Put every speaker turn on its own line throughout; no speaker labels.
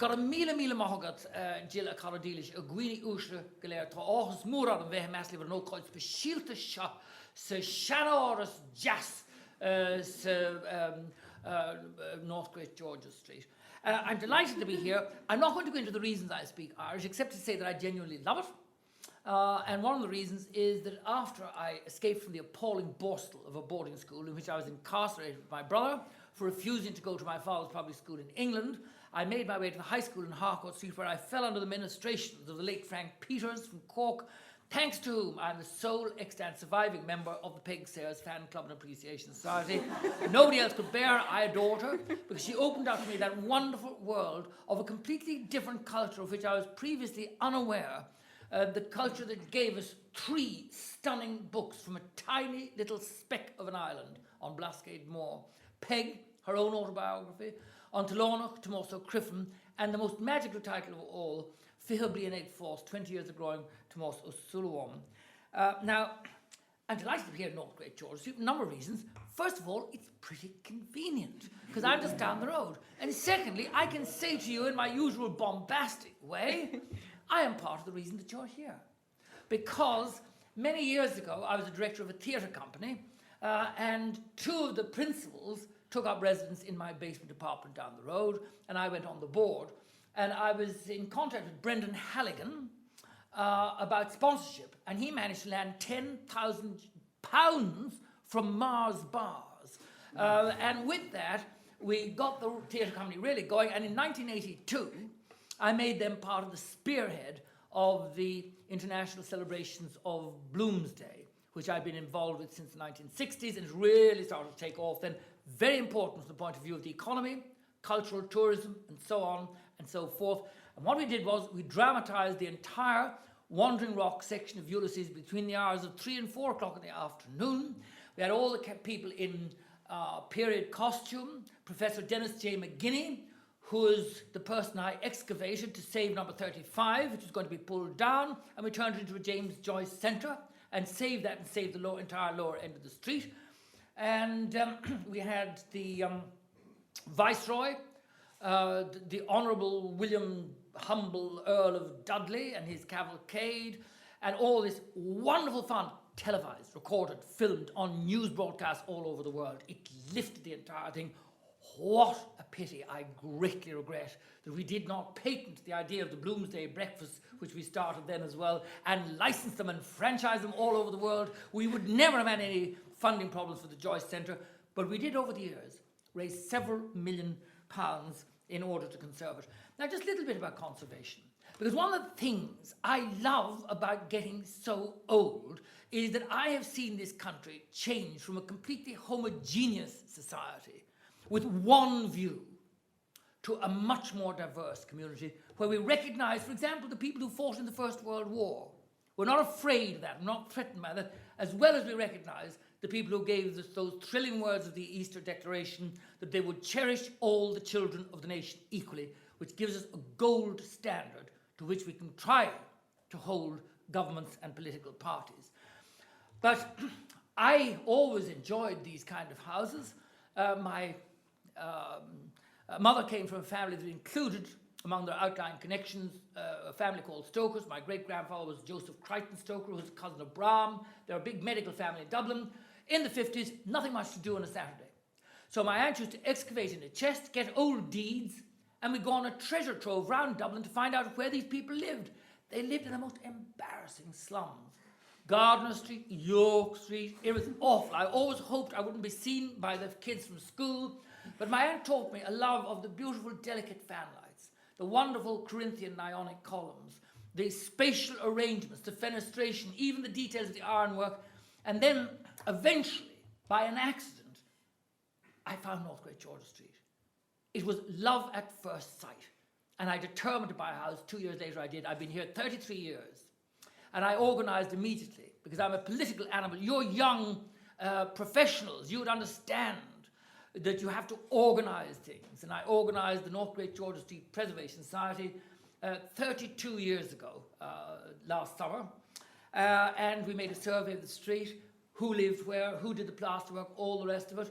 got a míle mahogad Jill a Caradilish, a Gwini Usha Galera, Ohus Murad and Vehemesli, but no called Specialta Shop, Sir Shanoris Jas, North Great George's Street. I'm delighted to be here. I'm not going to go into the reasons I speak Irish, except to say that I genuinely love it. And one of the reasons is that after I escaped from the appalling borstal of a boarding school in which I was incarcerated with my brother for refusing to go to my father's public school in England, I made my way to the high school in Harcourt Street, where I fell under the ministrations of the late Frank Peters from Cork, thanks to whom I'm the sole extant surviving member of the Peg Sayers Fan Club and Appreciation Society. Nobody else could bear. I adored her because she opened up to me that wonderful world of a completely different culture of which I was previously unaware. The culture that gave us 3 stunning books from a tiny little speck of an island on Blascade Moor. Peg, her own autobiography, Leona, Tomoso Criffin, and the most magical title of all, Fihobli and Eight Force, 20 Years of Growing, Tomas O'Sullivan. Now, I'm delighted to be here in North Great George Street for a number of reasons. First of all, it's pretty convenient, because I'm just down the road. And secondly, I can say to you in my usual bombastic way, I am part of the reason that you're here. Because many years ago, I was the director of a theatre company, and 2 of the principals took up residence in my basement apartment down the road, and I went on the board. And I was in contact with Brendan Halligan about sponsorship, and he managed to land £10,000 from Mars Bars. And with that, we got the theatre company really going, and in 1982, I made them part of the spearhead of the international celebrations of Bloomsday, which I've been involved with since the 1960s, and it really started to take off then. Very important from the point of view of the economy, cultural tourism, and so on and so forth. And what we did was we dramatized the entire Wandering Rock section of Ulysses between the hours of 3 and 4 o'clock in the afternoon. We had all the people in period costume. Professor Dennis J. McGinney, who is the person I excavated to save number 35, which was going to be pulled down, and we turned it into a James Joyce Centre and saved that and saved the entire lower end of the street. And we had the Viceroy, the Honourable William Humble Earl of Dudley and his cavalcade, and all this wonderful fun, televised, recorded, filmed on news broadcasts all over the world. It lifted the entire thing. What a pity. I greatly regret that we did not patent the idea of the Bloomsday breakfast, which we started then as well, and license them and franchise them all over the world. We would never have had any funding problems for the Joyce Centre, but we did over the years raise several £million in order to conserve it. Now, just a little bit about conservation, because one of the things I love about getting so old is that I have seen this country change from a completely homogeneous society with one view to a much more diverse community where we recognize, for example, the people who fought in the First World War. We're not afraid of that, we're not threatened by that, as well as we recognize the people who gave us those thrilling words of the Easter Declaration that they would cherish all the children of the nation equally, which gives us a gold standard to which we can try to hold governments and political parties. But I always enjoyed these kind of houses. My mother came from a family that included, among their outlying connections, a family called Stokers. My great-grandfather was Joseph Crichton Stoker, who was a cousin of Bram. They're a big medical family in Dublin. In the 50s, nothing much to do on a Saturday. So my aunt used to excavate in a chest, get old deeds, and we'd go on a treasure trove round Dublin to find out where these people lived. They lived in the most embarrassing slums. Gardiner Street, York Street, it was awful. I always hoped I wouldn't be seen by the kids from school, but my aunt taught me a love of the beautiful, delicate fanlights, the wonderful Corinthian Ionic columns, the spatial arrangements, the fenestration, even the details of the ironwork. And then, eventually, by an accident, I found North Great George Street. It was love at first sight. And I determined to buy a house. 2 years later, I did. I've been here 33 years. And I organized immediately, because I'm a political animal. You're young professionals. You would understand that you have to organize things. And I organized the North Great George Street Preservation Society 32 years ago, last summer. And we made a survey of the street, who lived where, who did the plasterwork, all the rest of it.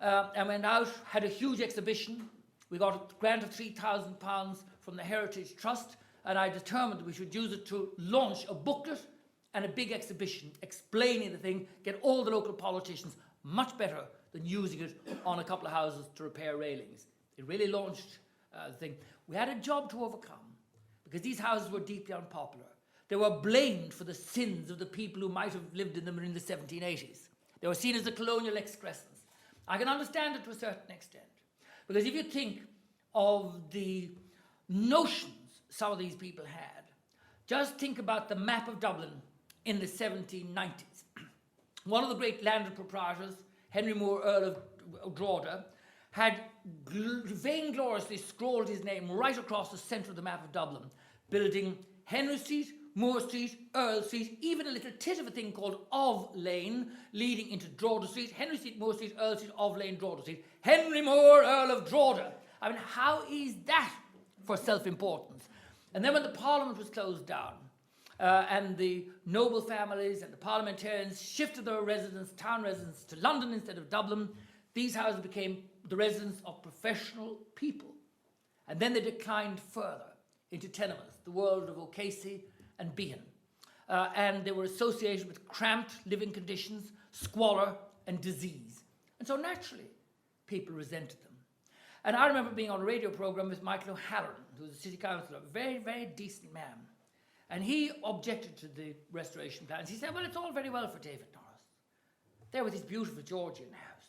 And went out, had a huge exhibition. We got a grant of £3,000 from the Heritage Trust, and I determined that we should use it to launch a booklet and a big exhibition explaining the thing, get all the local politicians, much better than using it on a couple of houses to repair railings. It really launched the thing. We had a job to overcome because these houses were deeply unpopular. They were blamed for the sins of the people who might have lived in them in the 1780s. They were seen as the colonial excrescence. I can understand it to a certain extent, because if you think of the notions some of these people had, just think about the map of Dublin in the 1790s. One of the great landed proprietors, Henry Moore, Earl of Drogheda, had vaingloriously scrawled his name right across the centre of the map of Dublin, building Henry Street, Moore Street, Earl Street, even a little tit of a thing called Of Lane leading into Drogheda Street, Henry Street, Moore Street, Earl Street, Of Lane, Drogheda Street. Henry Moore, Earl of Drogheda. I mean, how is that for self-importance? And then when the Parliament was closed down, and the noble families and the parliamentarians shifted their residence, town residence, to London instead of Dublin, these houses became the residence of professional people. And then they declined further into tenements, the world of O'Casey and Behan. And they were associated with cramped living conditions, squalor, and disease. And so naturally, people resented them. And I remember being on a radio program with Michael O'Halloran, who was a city councillor, a very, very decent man. And he objected to the restoration plans. He said, well, it's all very well for David Norris, there with his beautiful Georgian house.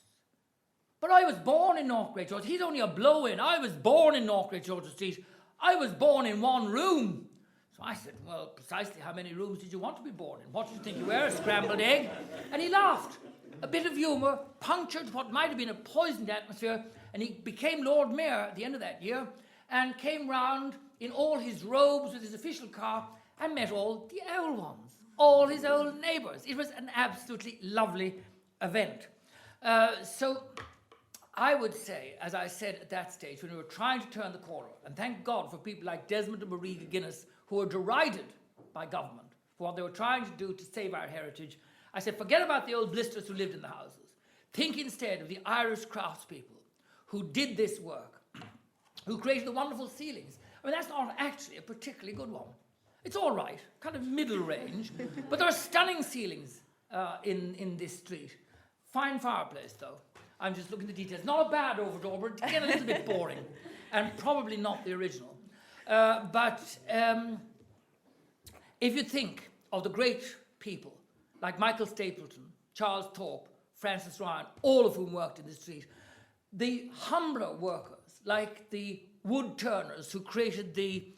But I was born in North Great George. He's only a blow-in. I was born in North Great George Street. I was born in one room. So I said, well, precisely how many rooms did you want to be born in? What did you think you were, a scrambled egg? And he laughed. A bit of humour punctured what might have been a poisoned atmosphere, and he became Lord Mayor at the end of that year and came round in all his robes with his official car and met all the old ones, all his old neighbours. It was an absolutely lovely event. So I would say, as I said at that stage, when we were trying to turn the corner, and thank God for people like Desmond and Marie Guinness, who were derided by government for what they were trying to do to save our heritage, I said, forget about the old blisters who lived in the houses. Think instead of the Irish craftspeople who did this work, who created the wonderful ceilings. I mean, that's not actually a particularly good one. It's all right, kind of middle range, but there are stunning ceilings in this street. Fine fireplace, though. I'm just looking at the details. Not a bad overdoor, but again, a little bit boring, and probably not the original. But if you think of the great people like Michael Stapleton, Charles Thorpe, Francis Ryan, all of whom worked in the street, the humbler workers like the wood turners who created the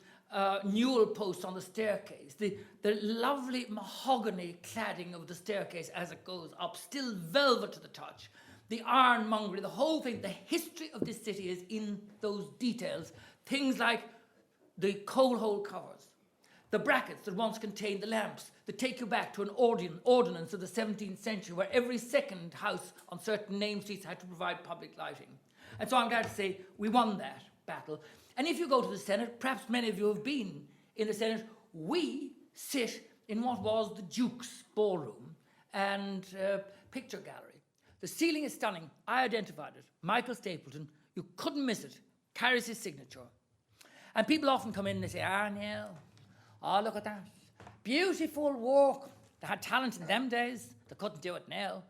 newel posts on the staircase, the lovely mahogany cladding of the staircase as it goes up, still velvet to the touch, the ironmongery, the whole thing, the history of this city is in those details. Things like the coal hole covers, the brackets that once contained the lamps that take you back to an ordinance of the 17th century where every second house on certain name streets had to provide public lighting. And so I'm glad to say we won that battle. And if you go to the Senate, perhaps many of you have been in the Senate, we sit in what was the Duke's ballroom and picture gallery. The ceiling is stunning. I identified it. Michael Stapleton, you couldn't miss it, carries his signature. And people often come in and they say, Neil, oh, look at that. Beautiful work. They had talent in them days. They couldn't do it now.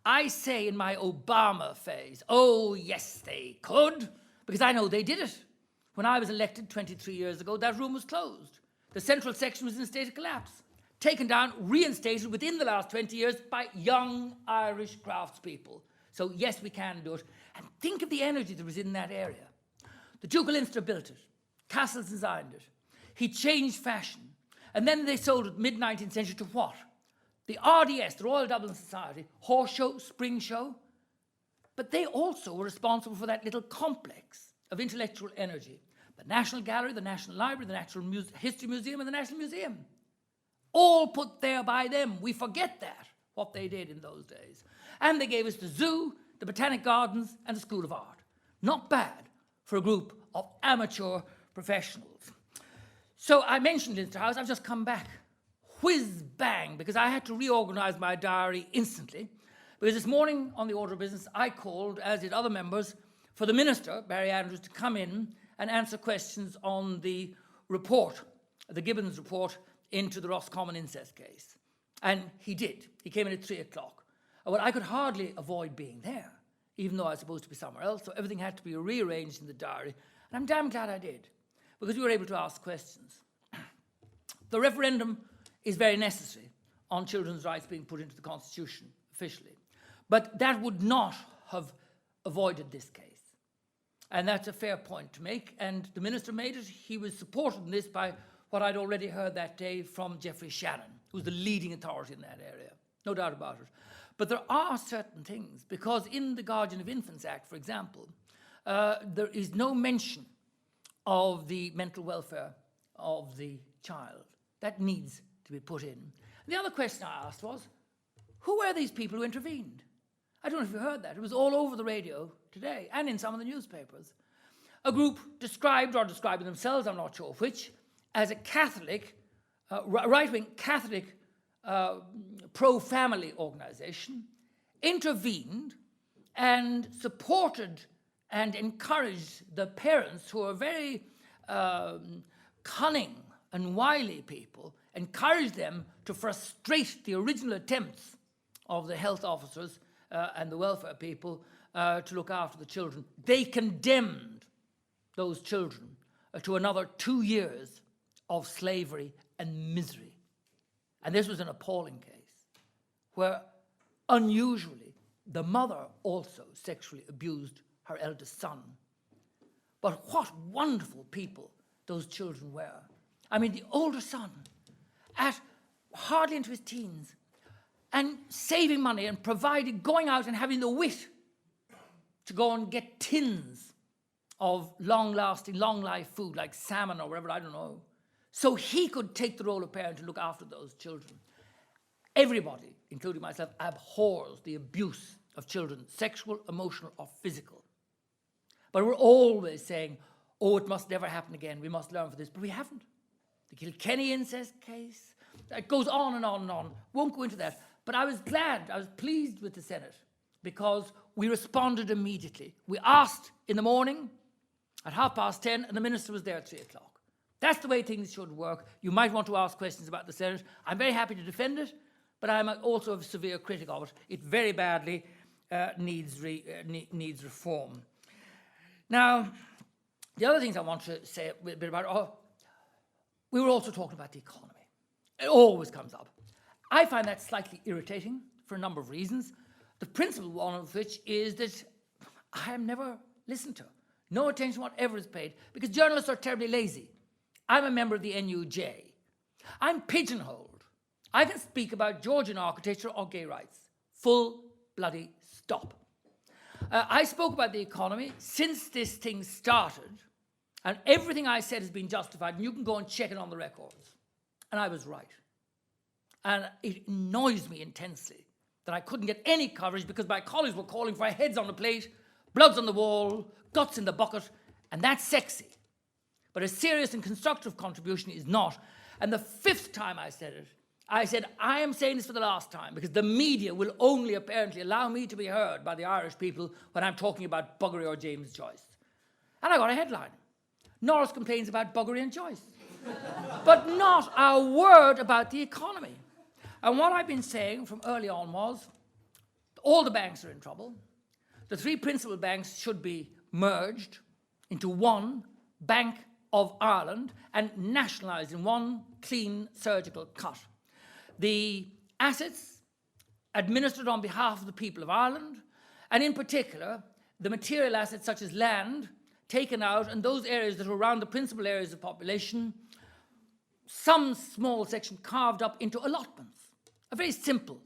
I say in my Obama phase, oh, yes, they could, because I know they did it. When I was elected 23 years ago, that room was closed. The central section was in a state of collapse, taken down, reinstated within the last 20 years by young Irish craftspeople. So yes, we can do it. And think of the energy that was in that area. The Duke of Leinster built it. Castles designed it. He changed fashion. And then they sold it mid-19th century to what? The RDS, the Royal Dublin Society, horse show, spring show. But they also were responsible for that little complex of intellectual energy. The National Gallery, the National Library, the Natural History Museum, and the National Museum. All put there by them. We forget that, what they did in those days. And they gave us the zoo, the Botanic Gardens, and the School of Art. Not bad for a group of amateur professionals. So I mentioned Leinster House. I've just come back. Whiz bang, because I had to reorganise my diary instantly. Because this morning on the order of business, I called, as did other members, for the Minister, Barry Andrews, to come in and answer questions on the report, the Gibbons report, into the Roscommon incest case. And he did. He came in at 3 o'clock. Well, I could hardly avoid being there, even though I was supposed to be somewhere else, so everything had to be rearranged in the diary. And I'm damn glad I did, because we were able to ask questions. The referendum is very necessary on children's rights being put into the Constitution officially. But that would not have avoided this case. And that's a fair point to make. And the minister made it. He was supported in this by what I'd already heard that day from Geoffrey Shannon, who's the leading authority in that area. No doubt about it. But there are certain things, because in the Guardian of Infants Act, for example, there is no mention of the mental welfare of the child. That needs to be put in. The other question I asked was, who were these people who intervened? I don't know if you heard that. It was all over the radio today and in some of the newspapers. A group described, or describing themselves, I'm not sure which, as a Catholic, right-wing Catholic pro-family organisation, intervened and supported and encouraged the parents, who are very cunning and wily people, encouraged them to frustrate the original attempts of the health officers and the welfare people to look after the children. They condemned those children to another 2 years of slavery and misery. And this was an appalling case where, unusually, the mother also sexually abused her eldest son. But what wonderful people those children were. I mean, the older son, at hardly into his teens, and saving money and providing, going out and having the wit to go and get tins of long-lasting, long-life food like salmon or whatever, I don't know, so he could take the role of parent and look after those children. Everybody, including myself, abhors the abuse of children, sexual, emotional, or physical. But we're always saying, oh, it must never happen again, we must learn from this, but we haven't. The Kilkenny incest case, it goes on and on and on. Won't go into that. But I was glad, I was pleased with the Senate, because we responded immediately. We asked in the morning at 10:30, and the minister was there at 3 o'clock. That's the way things should work. You might want to ask questions about the Senate. I'm very happy to defend it, but I'm also a severe critic of it. It very badly needs reform. Now, the other things I want to say a bit about, we were also talking about the economy. It always comes up. I find that slightly irritating for a number of reasons. The principal one of which is that I am never listened to. No attention whatever is paid, because journalists are terribly lazy. I'm a member of the NUJ. I'm pigeonholed. I can speak about Georgian architecture or gay rights. Full bloody stop. I spoke about the economy since this thing started, and everything I said has been justified, and you can go and check it on the records. And I was right. And it annoys me intensely that I couldn't get any coverage, because my colleagues were calling for heads on the plate, bloods on the wall, guts in the bucket, and that's sexy. But a serious and constructive contribution is not. And the 5th time I said it, I said, I am saying this for the last time, because the media will only apparently allow me to be heard by the Irish people when I'm talking about buggery or James Joyce. And I got a headline. Norris complains about buggery and Joyce. But not a word about the economy. And what I've been saying from early on was, all the banks are in trouble. The 3 principal banks should be merged into one Bank of Ireland and nationalised in one clean surgical cut. The assets administered on behalf of the people of Ireland, and in particular, the material assets such as land taken out, and those areas that are around the principal areas of population, some small section carved up into allotments. A very simple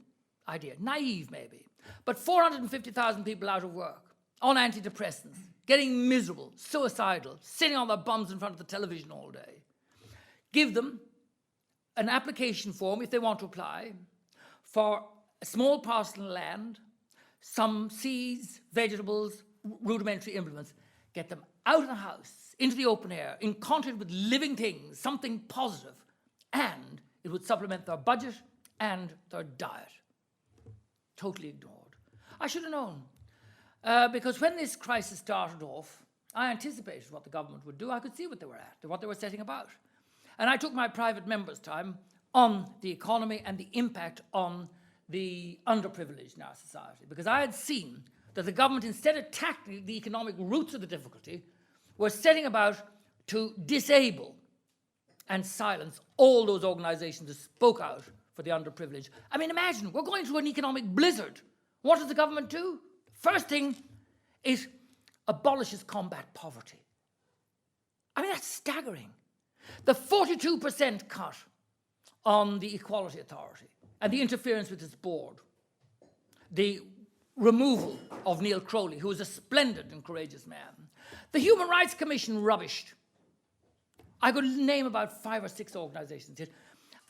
idea, naive maybe, but 450,000 people out of work, on antidepressants, getting miserable, suicidal, sitting on their bums in front of the television all day. Give them an application form, if they want to apply, for a small parcel of land, some seeds, vegetables, rudimentary implements. Get them out of the house, into the open air, in contact with living things, something positive, and it would supplement their budget and their diet. Totally ignored. I should have known, because when this crisis started off, I anticipated what the government would do. I could see what they were at, what they were setting about. And I took my private members' time on the economy and the impact on the underprivileged in our society, because I had seen that the government, instead of tackling the economic roots of the difficulty, was setting about to disable and silence all those organisations that spoke out for the underprivileged. I mean, imagine, we're going through an economic blizzard. What does the government do? First thing, it abolishes combat poverty. I mean, that's staggering. The 42% cut on the Equality Authority and the interference with its board, the removal of Neil Crowley, who was a splendid and courageous man, the Human Rights Commission rubbished. I could name about 5 or 6 organisations here.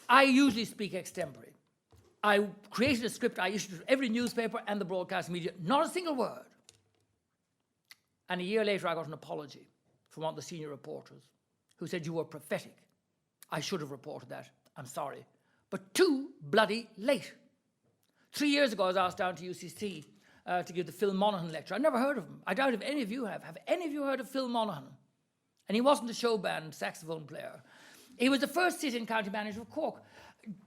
I usually speak extempore. I created a script, I issued it to every newspaper and the broadcast media, not a single word. And a year later, I got an apology from one of the senior reporters who said, "You were prophetic. I should have reported that. I'm sorry." But too bloody late. 3 years ago, I was asked down to UCC to give the Phil Monaghan lecture. I'd never heard of him. I doubt if any of you have. Have any of you heard of Phil Monaghan? And he wasn't a show band saxophone player. He was the first sit-in county manager of Cork,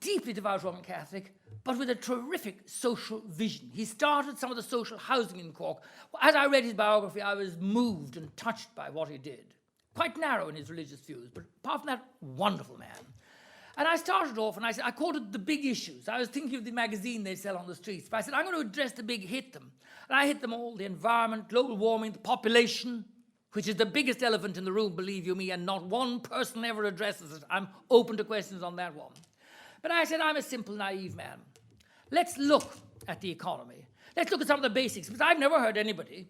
deeply devout Roman Catholic, but with a terrific social vision. He started some of the social housing in Cork. As I read his biography, I was moved and touched by what he did. Quite narrow in his religious views, but apart from that, wonderful man. And I started off and I quoted the big issues. I was thinking of the magazine they sell on the streets, but I said, I'm going to address the big, hit them. And I hit them all: the environment, global warming, the population, which is the biggest elephant in the room, believe you me, and not one person ever addresses it. I'm open to questions on that one. But I said, I'm a simple, naive man. Let's look at the economy. Let's look at some of the basics, because I've never heard anybody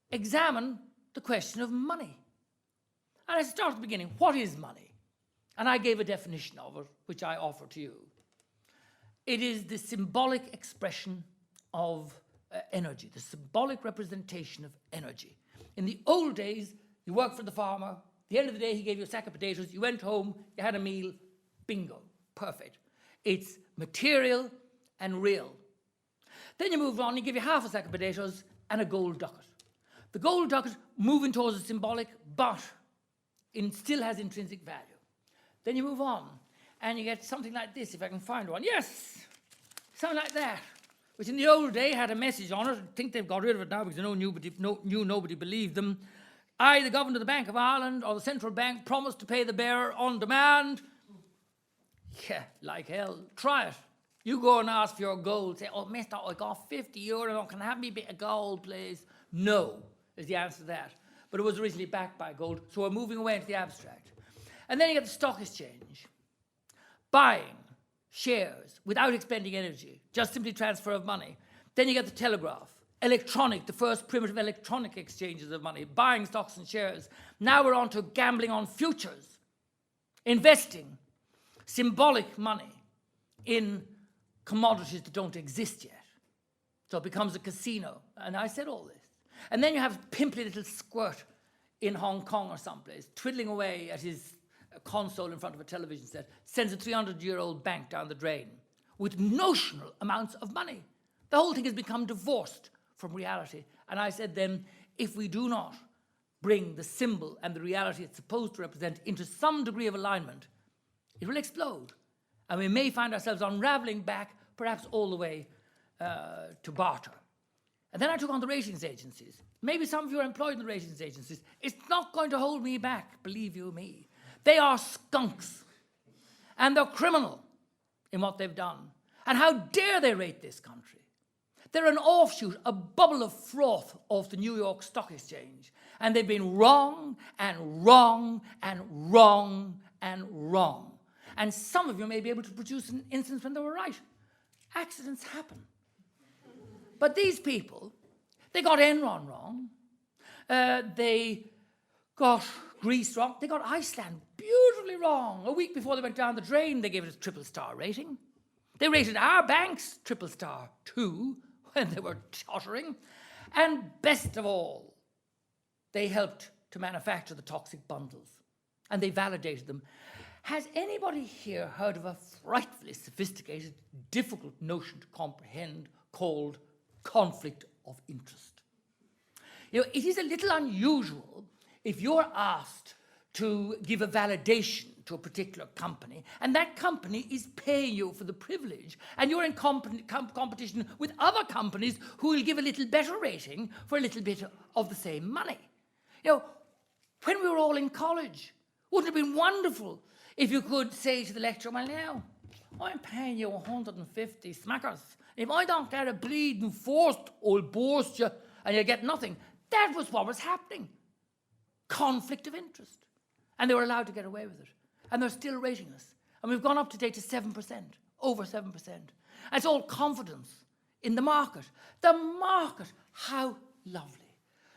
examine the question of money. And I started at the beginning. What is money? And I gave a definition of it, which I offer to you. It is the symbolic expression of energy, the symbolic representation of energy. In the old days, you worked for the farmer. At the end of the day, he gave you a sack of potatoes. You went home, you had a meal. Bingo. Perfect. It's material and real. Then you move on, he give you half a sack of potatoes and a gold ducat. The gold ducat, moving towards the symbolic, but it still has intrinsic value. Then you move on, and you get something like this, if I can find one. Yes, something like that, which in the old day had a message on it. I think they've got rid of it now because nobody believed them. I, the Governor of the Bank of Ireland, or the Central Bank, promise to pay the bearer on demand. Yeah, like hell. Try it. You go and ask for your gold. Say, oh, mister, I got 50 euro. Can I have me a bit of gold, please? No, is the answer to that. But it was originally backed by gold, so we're moving away into the abstract. And then you get the stock exchange. Buying shares without expending energy, just simply transfer of money. Then you get the telegraph. Electronic, the first primitive electronic exchanges of money. Buying stocks and shares. Now we're on to gambling on futures. Investing. Symbolic money in commodities that don't exist yet. So it becomes a casino. And I said all this. And then you have a pimply little squirt in Hong Kong or someplace, twiddling away at his console in front of a television set, sends a 300-year-old bank down the drain with notional amounts of money. The whole thing has become divorced from reality. And I said then, if we do not bring the symbol and the reality it's supposed to represent into some degree of alignment, it will explode. And we may find ourselves unraveling back, perhaps all the way to barter. And then I took on the ratings agencies. Maybe some of you are employed in the ratings agencies. It's not going to hold me back, believe you me. They are skunks. And they're criminal in what they've done. And how dare they rate this country? They're an offshoot, a bubble of froth of the New York Stock Exchange. And they've been wrong and wrong and wrong and wrong. And some of you may be able to produce an instance when they were right. Accidents happen. But these people, they got Enron wrong. They got Greece wrong. They got Iceland beautifully wrong. A week before they went down the drain, they gave it a 3-star rating. They rated our banks 3-star too, when they were tottering. And best of all, they helped to manufacture the toxic bundles. And they validated them. Has anybody here heard of a frightfully sophisticated, difficult notion to comprehend called conflict of interest? You know, it is a little unusual if you're asked to give a validation to a particular company, and that company is paying you for the privilege, and you're in competition with other companies who will give a little better rating for a little bit of the same money. You know, when we were all in college, wouldn't it have been wonderful if you could say to the lecturer, well, now, I'm paying you 150 smackers. If I don't get a bleeding fourth, I'll boast you, and you get nothing. That was what was happening. Conflict of interest. And they were allowed to get away with it. And they're still rating us. And we've gone up to date to 7%, over 7%. And it's all confidence in the market. The market, how lovely.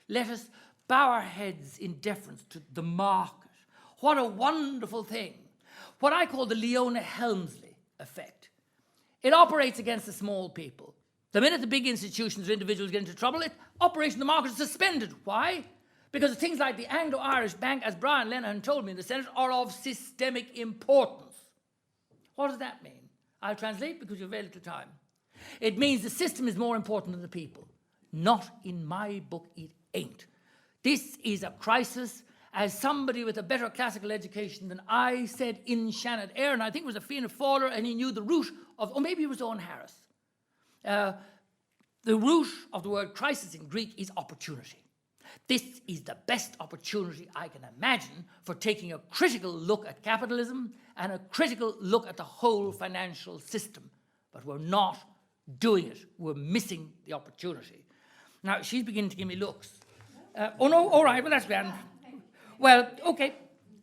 Let us bow our heads in deference to the market. What a wonderful thing. What I call the Leona Helmsley effect. It operates against the small people. The minute the big institutions or individuals get into trouble, operation in the market is suspended. Why? Because things like the Anglo-Irish Bank, as Brian Lenihan told me in the Senate, are of systemic importance. What does that mean? I'll translate because you have very little time. It means the system is more important than the people. Not in my book, it ain't. This is a crisis. As somebody with a better classical education than I said in Seanad Eireann, I think it was a Fianna Fáiler, and he knew the root of, or maybe it was Owen Harris. The root of the word crisis in Greek is opportunity. This is the best opportunity I can imagine for taking a critical look at capitalism and a critical look at the whole financial system. But we're not doing it. We're missing the opportunity. Now, she's beginning to give me looks. Oh, no, all right, well, that's grand. Well, okay,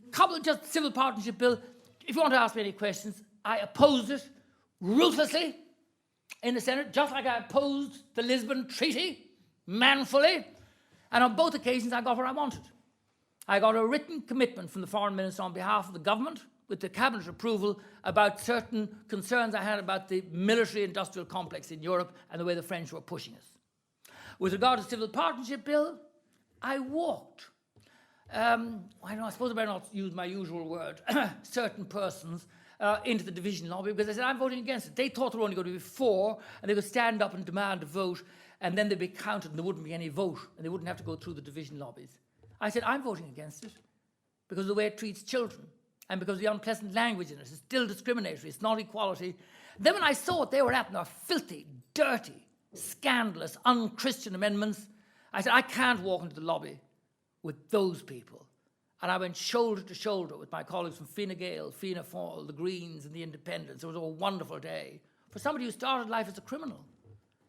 couple just civil partnership bill. If you want to ask me any questions, I opposed it ruthlessly in the Senate, just like I opposed the Lisbon Treaty, manfully. And on both occasions, I got what I wanted. I got a written commitment from the Foreign Minister on behalf of the government, with the Cabinet approval, about certain concerns I had about the military-industrial complex in Europe and the way the French were pushing us. With regard to the civil partnership bill, I walked. I suppose I better not use my usual word, certain persons into the division lobby, because they said, I'm voting against it. They thought there were only going to be 4, and they could stand up and demand a vote, and then they'd be counted and there wouldn't be any vote, and they wouldn't have to go through the division lobbies. I said, I'm voting against it because of the way it treats children, and because of the unpleasant language in it. It's still discriminatory. It's not equality. Then when I saw what they were at in their filthy, dirty, scandalous, un-Christian amendments, I said, I can't walk into the lobby with those people. And I went shoulder to shoulder with my colleagues from Fine Gael, Fianna Fáil, the Greens and the Independents. It was a wonderful day for somebody who started life as a criminal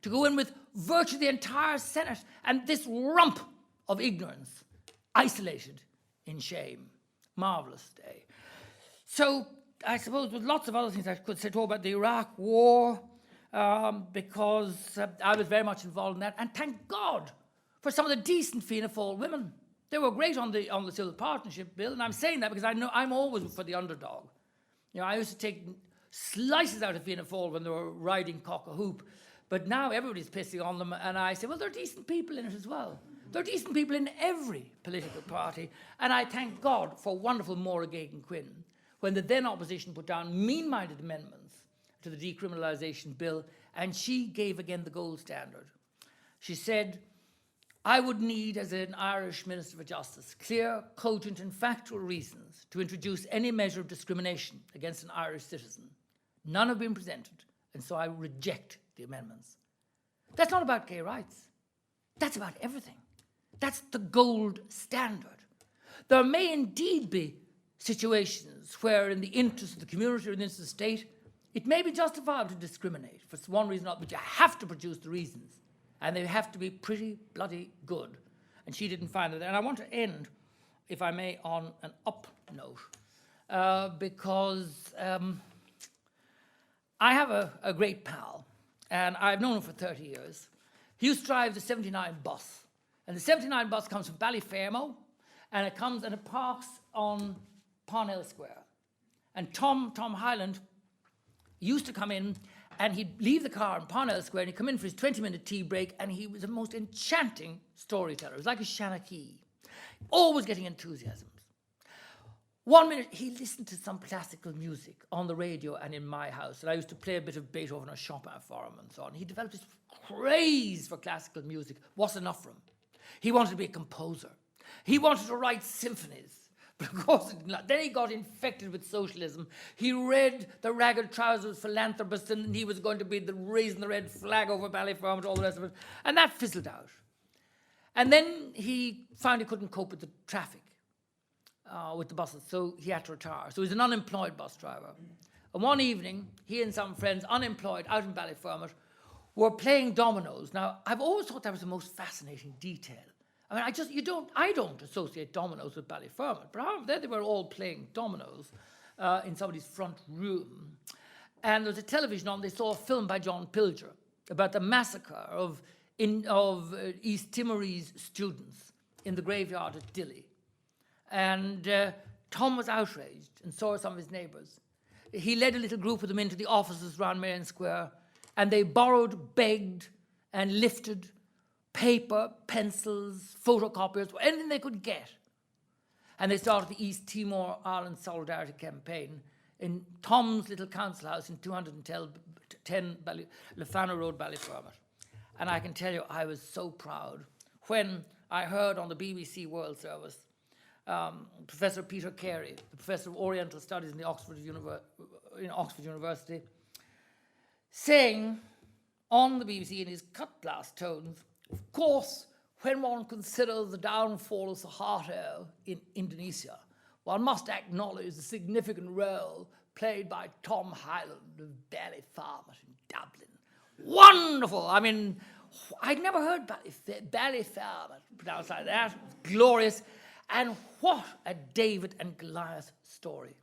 to go in with virtually the entire Senate and this rump of ignorance, isolated in shame. Marvellous day. So I suppose with lots of other things I could say, talk about the Iraq War, because I was very much involved in that. And thank God for some of the decent Fianna Fáil women. They were great on the civil partnership bill, and I'm saying that because I know I'm always for the underdog. You know, I used to take slices out of Fianna Fáil when they were riding cock a hoop, but now everybody's pissing on them, and I say, well, there are decent people in it as well. There are decent people in every political party, and I thank God for wonderful Maura Gagan-Quinn, when the then opposition put down mean-minded amendments to the decriminalisation bill, and she gave again the gold standard. She said, I would need, as an Irish Minister for Justice, clear, cogent and factual reasons to introduce any measure of discrimination against an Irish citizen. None have been presented, and so I reject the amendments. That's not about gay rights. That's about everything. That's the gold standard. There may indeed be situations where, in the interest of the community or in the interest of the state, it may be justifiable to discriminate for one reason or another, but you have to produce the reasons. And they have to be pretty bloody good. And she didn't find it. And I want to end, if I may, on an up note, because I have a great pal, and I've known him for 30 years. He used to drive the 79 bus. And the 79 bus comes from Ballyfermo, and it comes and it parks on Parnell Square. And Tom Hyland used to come in, and he'd leave the car in Parnell Square, and he'd come in for his 20-minute tea break, and he was the most enchanting storyteller. It was like a Shanachie, always getting enthusiasms. 1 minute, he listened to some classical music on the radio and in my house, and I used to play a bit of Beethoven or Chopin for him and so on. He developed this craze for classical music. Wasn't enough for him. He wanted to be a composer. He wanted to write symphonies. But of course, then he got infected with socialism. He read The Ragged Trousers Philanthropist, and he was going to be raising the red flag over Ballyfermot, all the rest of it. And that fizzled out. And then he found he couldn't cope with the traffic, with the buses, so he had to retire. So he's an unemployed bus driver. And one evening, he and some friends, unemployed, out in Ballyfermot, were playing dominoes. Now, I've always thought that was the most fascinating detail. I mean, I don't associate dominoes with Ballyfermot, but there they were all playing dominoes in somebody's front room. And there was a television on, they saw a film by John Pilger about the massacre of East Timorese students in the graveyard at Dili. And Tom was outraged and saw some of his neighbours. He led a little group of them into the offices around Marion Square, and they borrowed, begged, and lifted paper, pencils, photocopiers, anything they could get. And they started the East Timor Ireland Solidarity Campaign in Tom's little council house in 210 Lefana Road, Ballyfermot. And I can tell you, I was so proud when I heard on the BBC World Service Professor Peter Carey, the Professor of Oriental Studies in Oxford University, saying on the BBC in his cut-glass tones, of course, when one considers the downfall of Suharto in Indonesia, one must acknowledge the significant role played by Tom Hyland of Ballyfermot in Dublin. Wonderful! I mean, I'd never heard Ballyfermot pronounced like that. It was glorious. And what a David and Goliath story.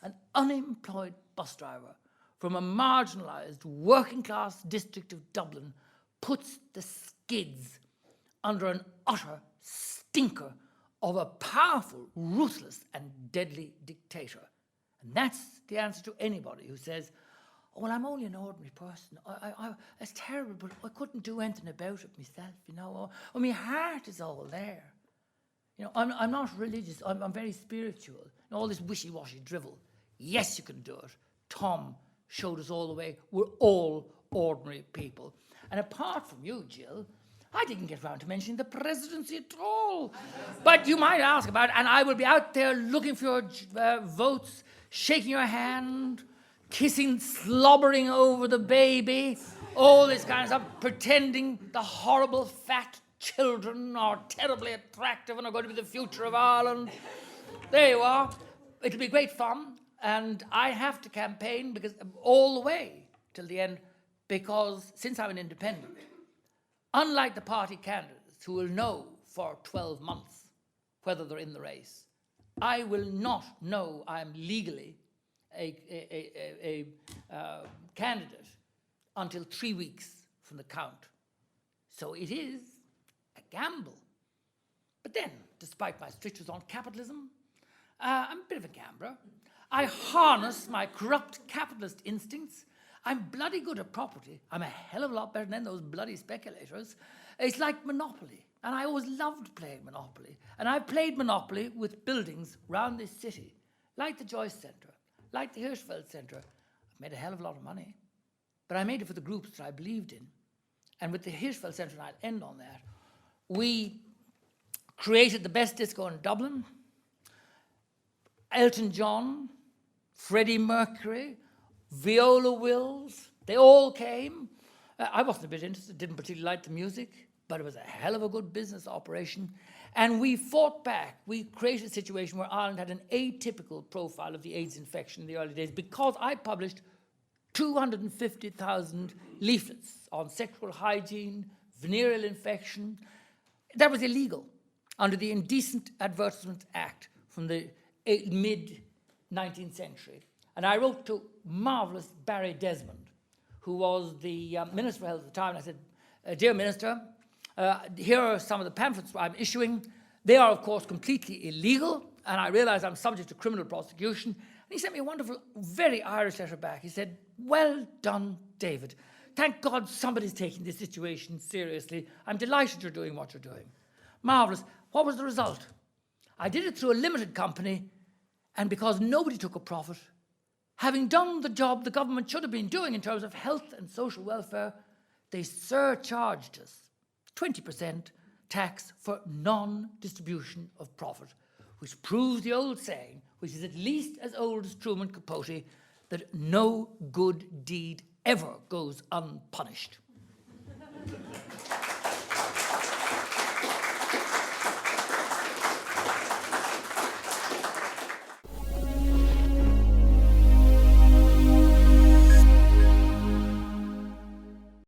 An unemployed bus driver from a marginalised working-class district of Dublin puts the skids under an utter stinker of a powerful, ruthless and deadly dictator. And that's the answer to anybody who says, oh, well, I'm only an ordinary person. It's terrible, but I couldn't do anything about it myself, you know. Or my heart is all there. You know, I'm not religious. I'm very spiritual. And all this wishy-washy drivel. Yes, you can do it. Tom showed us all the way. We're all ordinary people. And apart from you, Jill, I didn't get round to mentioning the presidency at all. But you might ask about it, and I will be out there looking for your votes, shaking your hand, kissing, slobbering over the baby, all this kind of stuff, pretending the horrible fat children are terribly attractive and are going to be the future of Ireland. There you are. It'll be great fun, and I have to campaign because all the way till the end, because since I'm an independent, unlike the party candidates who will know for 12 months whether they're in the race, I will not know I'm legally a candidate until 3 weeks from the count. So it is a gamble. But then, despite my strictures on capitalism, I'm a bit of a gambler. I harness my corrupt capitalist instincts. I'm bloody good at property. I'm a hell of a lot better than those bloody speculators. It's like Monopoly, and I always loved playing Monopoly. And I've played Monopoly with buildings around this city, like the Joyce Centre, like the Hirschfeld Centre. I've made a hell of a lot of money, but I made it for the groups that I believed in. And with the Hirschfeld Centre, and I'll end on that, we created the best disco in Dublin. Elton John, Freddie Mercury, Viola Wills, they all came. I wasn't a bit interested, didn't particularly like the music, but it was a hell of a good business operation. And we fought back. We created a situation where Ireland had an atypical profile of the AIDS infection in the early days because I published 250,000 leaflets on sexual hygiene, venereal infection. That was illegal under the Indecent Advertisement Act from the mid-19th century. And I wrote to marvellous Barry Desmond, who was the Minister for Health at the time, and I said, Dear Minister, here are some of the pamphlets I'm issuing. They are, of course, completely illegal, and I realise I'm subject to criminal prosecution. And he sent me a wonderful, very Irish letter back. He said, well done, David. Thank God somebody's taking this situation seriously. I'm delighted you're doing what you're doing. Marvellous. What was the result? I did it through a limited company, and because nobody took a profit, having done the job the government should have been doing in terms of health and social welfare, they surcharged us 20% tax for non-distribution of profit, which proves the old saying, which is at least as old as Truman Capote, that no good deed ever goes unpunished.